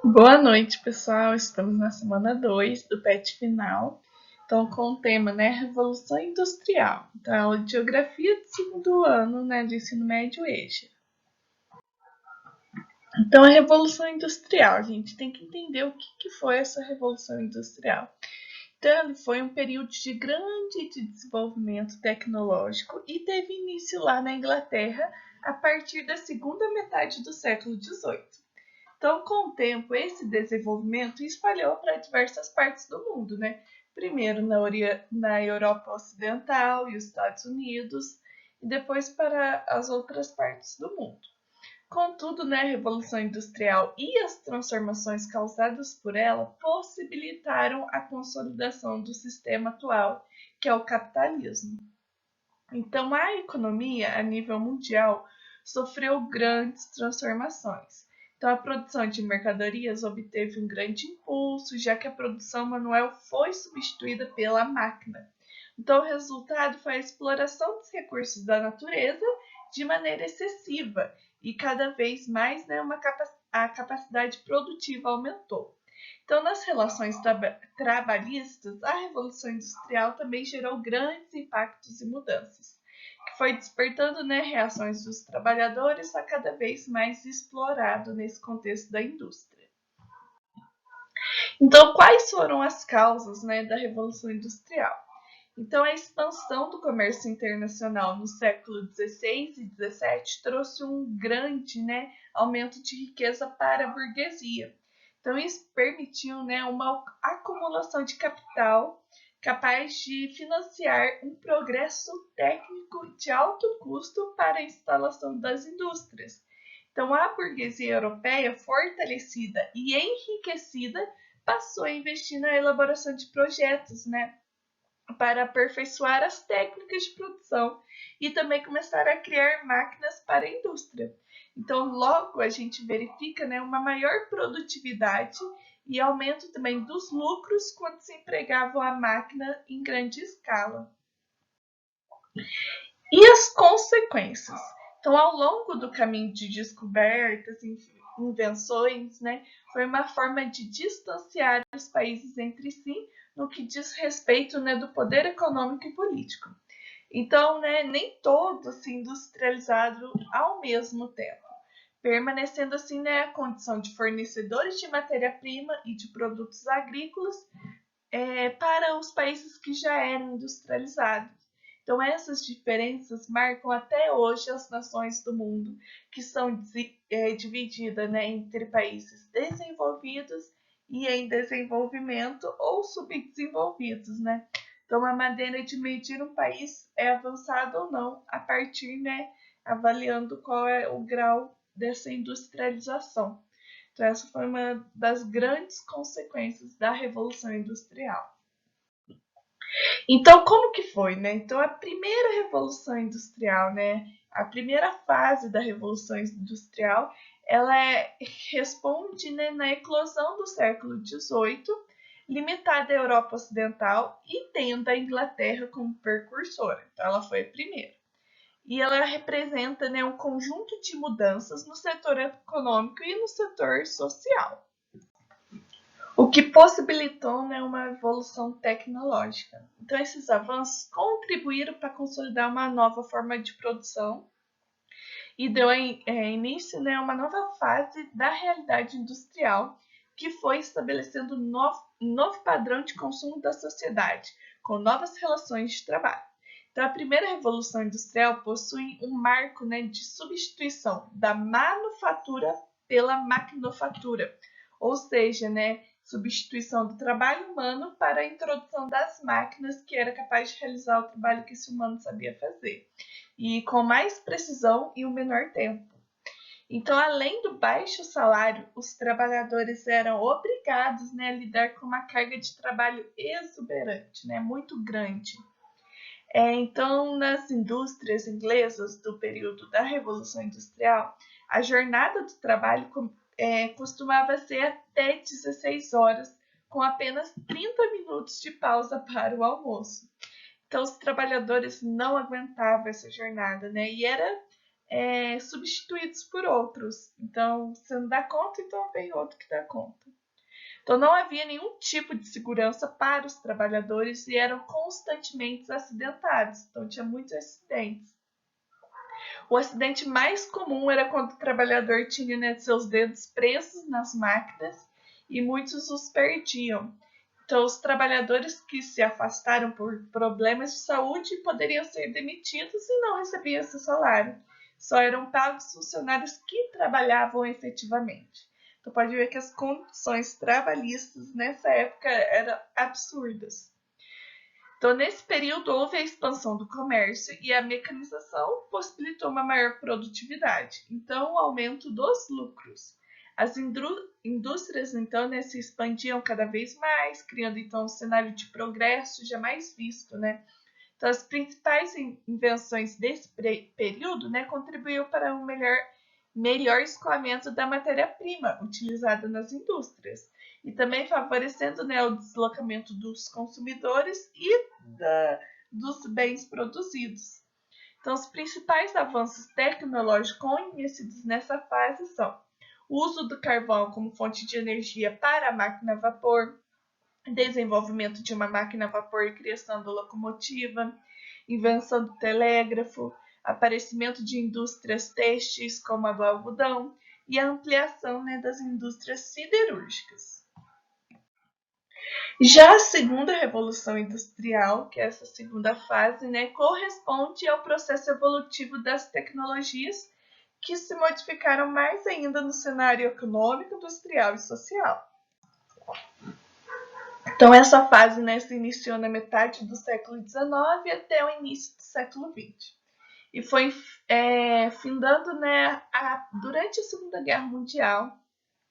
Boa noite, pessoal. Estamos na semana 2 do PET final. Então, com o tema, Revolução Industrial. Então, aula de Geografia do segundo ano, do ensino médio EJA. Então, a Revolução Industrial, a gente tem que entender o que foi essa Revolução Industrial. Então, ele foi um período de grande desenvolvimento tecnológico e teve início lá na Inglaterra a partir da segunda metade do século XVIII. Então, com o tempo, esse desenvolvimento espalhou para diversas partes do mundo, Primeiro na Europa Ocidental e os Estados Unidos, e depois para as outras partes do mundo. Contudo, a Revolução Industrial e as transformações causadas por ela possibilitaram a consolidação do sistema atual, que é o capitalismo. Então, a economia a nível mundial sofreu grandes transformações. Então, a produção de mercadorias obteve um grande impulso, já que a produção manual foi substituída pela máquina. Então, o resultado foi a exploração dos recursos da natureza de maneira excessiva e cada vez mais a capacidade produtiva aumentou. Então, nas relações trabalhistas, a Revolução Industrial também gerou grandes impactos e mudanças, que foi despertando reações dos trabalhadores a cada vez mais explorado nesse contexto da indústria. Então, quais foram as causas da Revolução Industrial? Então, a expansão do comércio internacional no século XVI e XVII trouxe um grande aumento de riqueza para a burguesia. Então, isso permitiu uma acumulação de capital capaz de financiar um progresso técnico de alto custo para a instalação das indústrias. Então, a burguesia europeia, fortalecida e enriquecida, passou a investir na elaboração de projetos, para aperfeiçoar as técnicas de produção e também começar a criar máquinas para a indústria. Então, logo a gente verifica uma maior produtividade e aumento também dos lucros quando se empregava a máquina em grande escala. E as consequências? Então, ao longo do caminho de descobertas, invenções, foi uma forma de distanciar os países entre si no que diz respeito do poder econômico e político. Então, nem todos se industrializaram ao mesmo tempo, permanecendo assim a condição de fornecedores de matéria-prima e de produtos agrícolas para os países que já eram industrializados. Então, essas diferenças marcam até hoje as nações do mundo, que são divididas entre países desenvolvidos e em desenvolvimento ou subdesenvolvidos, Então, a maneira de medir um país é avançado ou não a partir, avaliando qual é o grau dessa industrialização. Então, essa foi uma das grandes consequências da Revolução Industrial. Então, como que foi, Então, a primeira Revolução Industrial, a primeira fase da Revolução Industrial, ela responde na eclosão do século XVIII, limitada à Europa Ocidental e tendo a Inglaterra como precursora. Então, ela foi a primeira. E ela representa um conjunto de mudanças no setor econômico e no setor social, o que possibilitou uma evolução tecnológica. Então, esses avanços contribuíram para consolidar uma nova forma de produção e deu início a uma nova fase da realidade industrial, que foi estabelecendo um novo padrão de consumo da sociedade, com novas relações de trabalho. Então, a primeira revolução industrial possui um marco de substituição da manufatura pela maquinofatura, ou seja, substituição do trabalho humano para a introdução das máquinas, que era capaz de realizar o trabalho que esse humano sabia fazer, e com mais precisão e um menor tempo. Então, além do baixo salário, os trabalhadores eram obrigados a lidar com uma carga de trabalho exuberante, muito grande. Então, nas indústrias inglesas do período da Revolução Industrial, a jornada do trabalho costumava ser até 16 horas, com apenas 30 minutos de pausa para o almoço. Então, os trabalhadores não aguentavam essa jornada, e era substituídos por outros. Então, você não dá conta, então vem outro que dá conta. Então, não havia nenhum tipo de segurança para os trabalhadores e eram constantemente acidentados. Então, tinha muitos acidentes. O acidente mais comum era quando o trabalhador tinha, né, seus dedos presos nas máquinas e muitos os perdiam. Então, os trabalhadores que se afastaram por problemas de saúde poderiam ser demitidos e não recebiam esse salário. Só eram pagos funcionários que trabalhavam efetivamente. Então, pode ver que as condições trabalhistas nessa época eram absurdas. Então, nesse período, houve a expansão do comércio e a mecanização possibilitou uma maior produtividade. Então, o aumento dos lucros. As indústrias, então, né, se expandiam cada vez mais, criando, então, um cenário de progresso jamais visto, né? Então, as principais invenções desse período, né, contribuíram para um melhor escoamento da matéria-prima utilizada nas indústrias e também favorecendo, né, o deslocamento dos consumidores e dos bens produzidos. Então, os principais avanços tecnológicos conhecidos nessa fase são o uso do carvão como fonte de energia para a máquina a vapor, desenvolvimento de uma máquina a vapor e criação da locomotiva, invenção do telégrafo, aparecimento de indústrias têxteis como a do algodão e a ampliação, né, das indústrias siderúrgicas. Já a segunda revolução industrial, que é essa segunda fase, né, corresponde ao processo evolutivo das tecnologias que se modificaram mais ainda no cenário econômico, industrial e social. Então, essa fase, né, se iniciou na metade do século XIX até o início do século XX. E foi findando, né, durante a Segunda Guerra Mundial.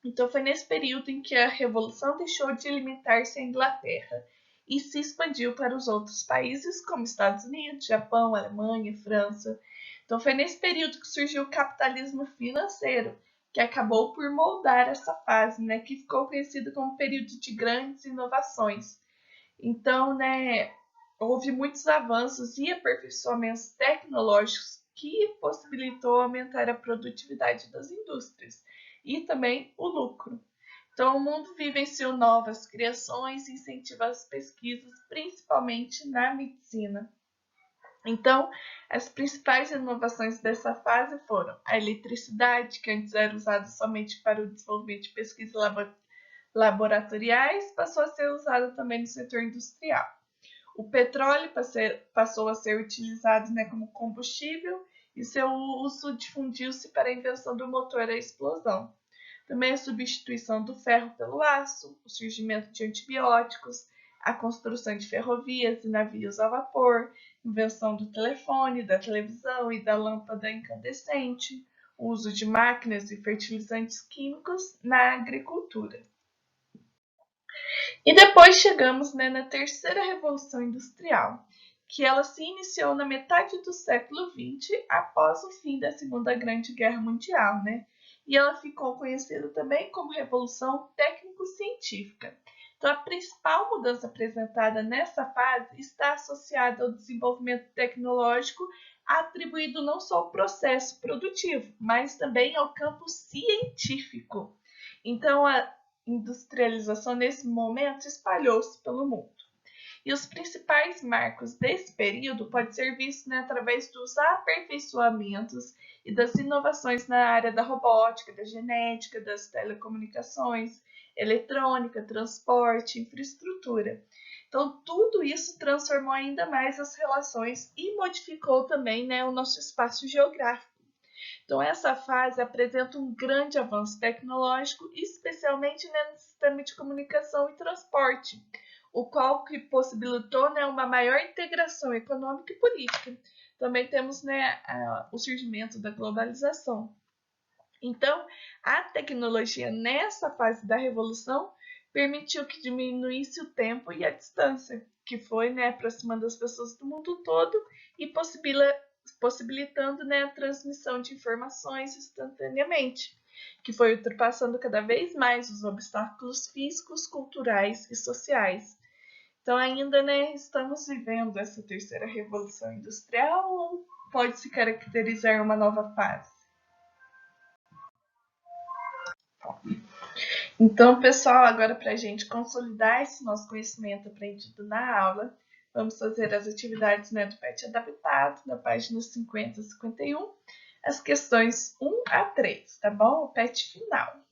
Então, foi nesse período em que a Revolução deixou de limitar-se à Inglaterra e se expandiu para os outros países, como Estados Unidos, Japão, Alemanha, França. Então, foi nesse período que surgiu o capitalismo financeiro, que acabou por moldar essa fase, né, que ficou conhecido como período de grandes inovações. Então, né, houve muitos avanços e aperfeiçoamentos tecnológicos que possibilitou aumentar a produtividade das indústrias e também o lucro. Então, o mundo vivenciou novas criações e incentivou as pesquisas, principalmente na medicina. Então, as principais inovações dessa fase foram a eletricidade, que antes era usada somente para o desenvolvimento de pesquisas laboratoriais, passou a ser usada também no setor industrial. O petróleo passou a ser utilizado, né, como combustível e seu uso difundiu-se para a invenção do motor à explosão. Também a substituição do ferro pelo aço, o surgimento de antibióticos, a construção de ferrovias e navios a vapor, invenção do telefone, da televisão e da lâmpada incandescente, o uso de máquinas e fertilizantes químicos na agricultura. E depois chegamos, né, na terceira revolução industrial, que ela se iniciou na metade do século XX, após o fim da Segunda Grande Guerra Mundial, né? E ela ficou conhecida também como Revolução Técnico-Científica. Então, a principal mudança apresentada nessa fase está associada ao desenvolvimento tecnológico atribuído não só ao processo produtivo, mas também ao campo científico. Então, a industrialização nesse momento espalhou-se pelo mundo. E os principais marcos desse período podem ser vistos, né, através dos aperfeiçoamentos e das inovações na área da robótica, da genética, das telecomunicações, eletrônica, transporte, infraestrutura. Então, tudo isso transformou ainda mais as relações e modificou também, né, o nosso espaço geográfico. Então, essa fase apresenta um grande avanço tecnológico, especialmente, né, no sistema de comunicação e transporte, o qual que possibilitou, né, uma maior integração econômica e política. Também temos, né, o surgimento da globalização. Então, a tecnologia nessa fase da revolução permitiu que diminuísse o tempo e a distância, que foi, né, aproximando as pessoas do mundo todo e possibilitando, né, a transmissão de informações instantaneamente, que foi ultrapassando cada vez mais os obstáculos físicos, culturais e sociais. Então, ainda, né, estamos vivendo essa terceira revolução industrial ou pode se caracterizar uma nova fase? Então, pessoal, agora para a gente consolidar esse nosso conhecimento aprendido na aula, vamos fazer as atividades, né, do PET adaptado, na página 50 e 51, as questões 1 a 3, tá bom? O PET final.